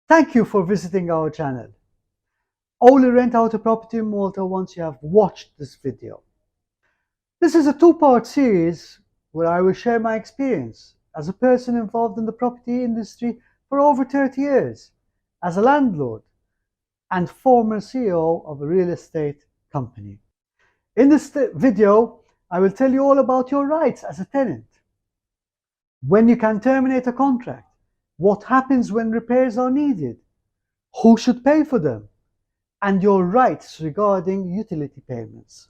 Thank you for visiting our channel. Only rent out a property in Malta once you have watched this video. This is a two-part series where I will share my experience as a person involved in the property industry for over 30 years, as a landlord and former CEO of a real estate company. In this video, I will tell you all about your rights as a tenant, when you can terminate a contract, what happens when repairs are needed, who should pay for them, and your rights regarding utility payments.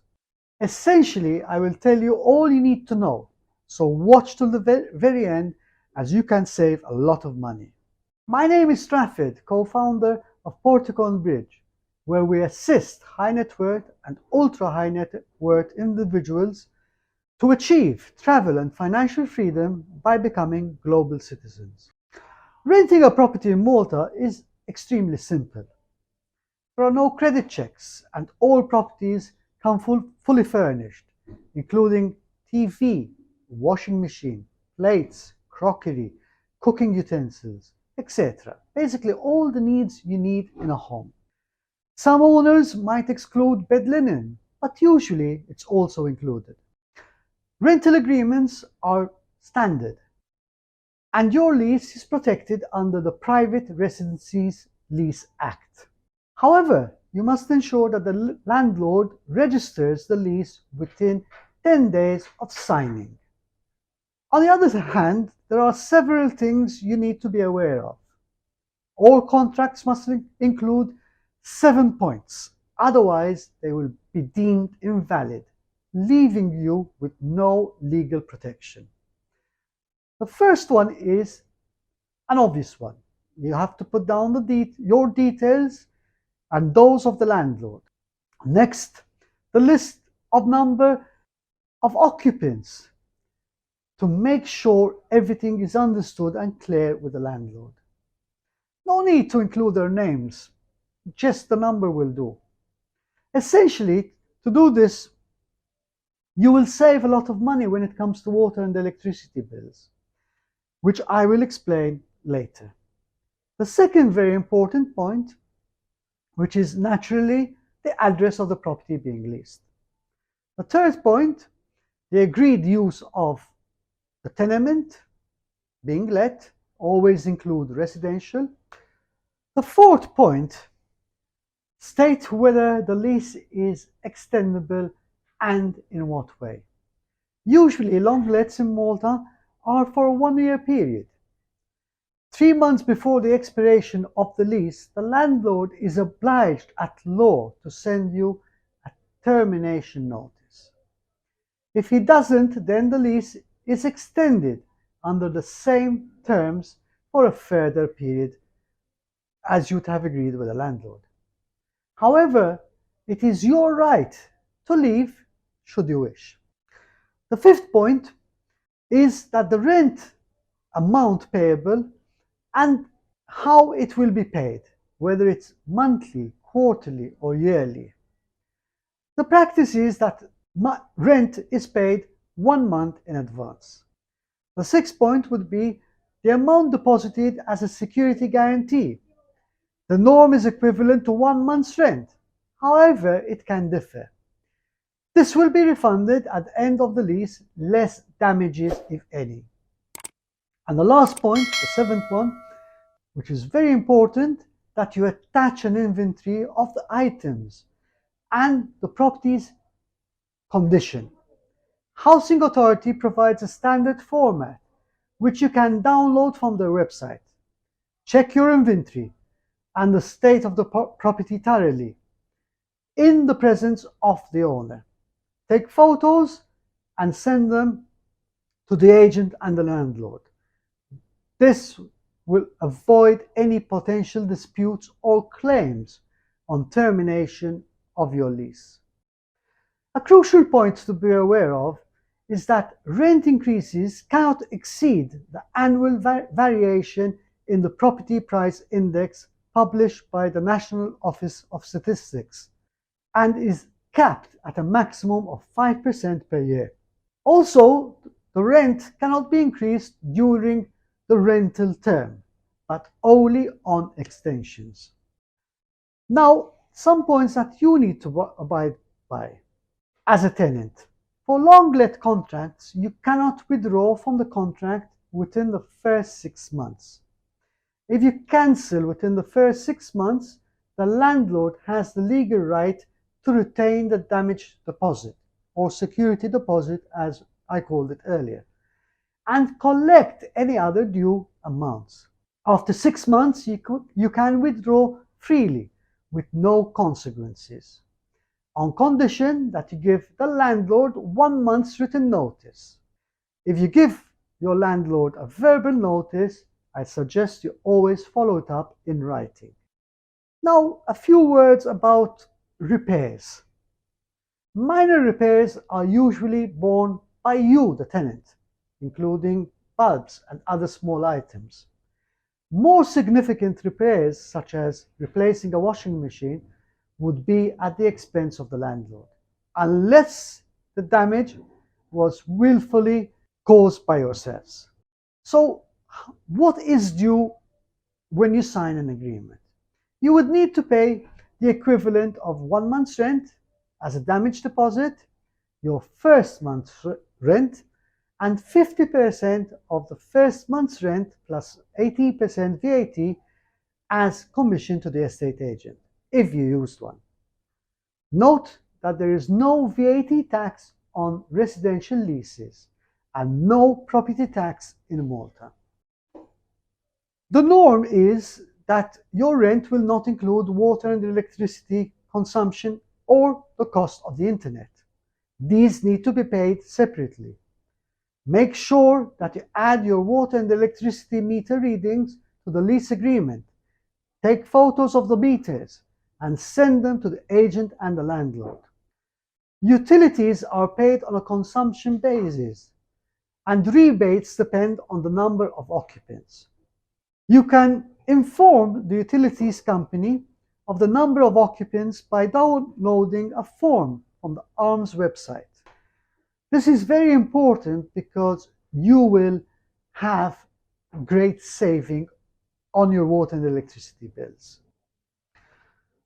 Essentially, I will tell you all you need to know, so watch till the very end as you can save a lot of money. My name is Trafford, co-founder of Portico and Bridge, where we assist high net worth and ultra high net worth individuals to achieve travel and financial freedom by becoming global citizens. Renting a property in Malta is extremely simple. There are no credit checks and all properties come fully furnished, including TV, washing machine, plates, crockery, cooking utensils, etc. Basically all the needs you need in a home. Some owners might exclude bed linen, but usually it's also included. Rental agreements are standard, and your lease is protected under the Private Residencies Lease Act. However, you must ensure that the landlord registers the lease within 10 days of signing. On the other hand, there are several things you need to be aware of. All contracts must include 7 points, otherwise they will be deemed invalid, leaving you with no legal protection. The first one is an obvious one. You have to put down your details and those of the landlord. Next, the list of number of occupants to make sure everything is understood and clear with the landlord. No need to include their names, just the number will do. Essentially, to do this, you will save a lot of money when it comes to water and electricity bills, which I will explain later. The second very important point, which is naturally the address of the property being leased. The third point, the agreed use of the tenement being let, always include residential. The fourth point, state whether the lease is extendable and in what way. Usually long lets in Malta are for a 1-year period. 3 months before the expiration of the lease, the landlord is obliged at law to send you a termination notice. If he doesn't, then the lease is extended under the same terms for a further period as you'd have agreed with the landlord. However, it is your right to leave should you wish. The fifth point is that the rent amount payable and how it will be paid, whether it's monthly, quarterly, or yearly. The practice is that rent is paid 1 month in advance. The sixth point would be the amount deposited as a security guarantee. The norm is equivalent to 1 month's rent. However, it can differ. This will be refunded at the end of the lease, less damages if any. And the last point, the seventh one, which is very important, that you attach an inventory of the items and the property's condition. Housing Authority provides a standard format which you can download from their website. Check your inventory and the state of the property thoroughly in the presence of the owner. Take photos and send them to the agent and the landlord. This will avoid any potential disputes or claims on termination of your lease. A crucial point to be aware of is that rent increases cannot exceed the annual variation in the property price index published by the National Office of Statistics and is capped at a maximum of 5% per year. Also, the rent cannot be increased during the rental term. but only on extensions. Now, some points that you need to abide by as a tenant. For long let contracts, you cannot withdraw from the contract within the first 6 months. If you cancel within the first 6 months, the landlord has the legal right to retain the damage deposit, or security deposit as I called it earlier, and collect any other due amounts. After 6 months, you can withdraw freely with no consequences, on condition that you give the landlord 1 month's written notice. If you give your landlord a verbal notice, I suggest you always follow it up in writing. Now, a few words about repairs. Minor repairs are usually borne by you, the tenant, including bulbs and other small items. More significant repairs, such as replacing a washing machine, would be at the expense of the landlord, unless the damage was willfully caused by yourselves. So, what is due when you sign an agreement? You would need to pay the equivalent of 1 month's rent as a damage deposit, your first month's rent, and 50% of the first month's rent plus 80% VAT as commission to the estate agent, if you used one. Note that there is no VAT tax on residential leases and no property tax in Malta. The norm is that your rent will not include water and electricity consumption or the cost of the internet. These need to be paid separately. Make sure that you add your water and electricity meter readings to the lease agreement. Take photos of the meters and send them to the agent and the landlord. Utilities are paid on a consumption basis, and rebates depend on the number of occupants. You can inform the utilities company of the number of occupants by downloading a form from the ARMS website. This is very important because you will have great saving on your water and electricity bills.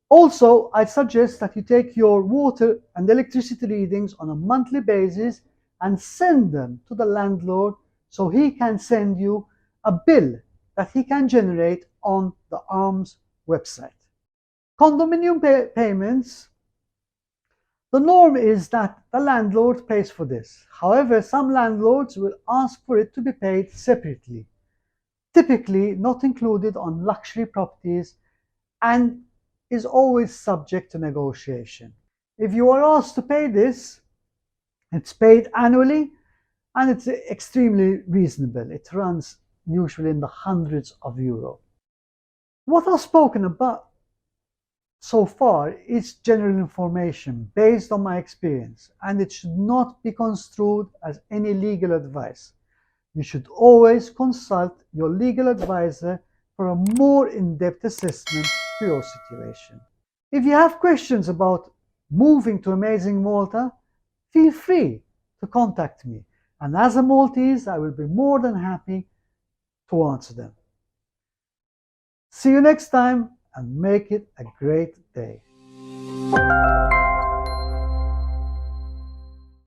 Also, I suggest that you take your water and electricity readings on a monthly basis and send them to the landlord so he can send you a bill that he can generate on the ARMS website. Condominium payments. The norm is that the landlord pays for this. However, some landlords will ask for it to be paid separately, typically not included on luxury properties, and is always subject to negotiation. If you are asked to pay this, it's paid annually and it's extremely reasonable. It runs usually in the hundreds of euros. What I've spoken about so far is general information based on my experience, and it should not be construed as any legal advice. You should always consult your legal advisor for a more in-depth assessment to your situation. If you have questions about moving to amazing Malta, feel free to contact me, and as a Maltese, I will be more than happy to answer them. See you next time, and make it a great day.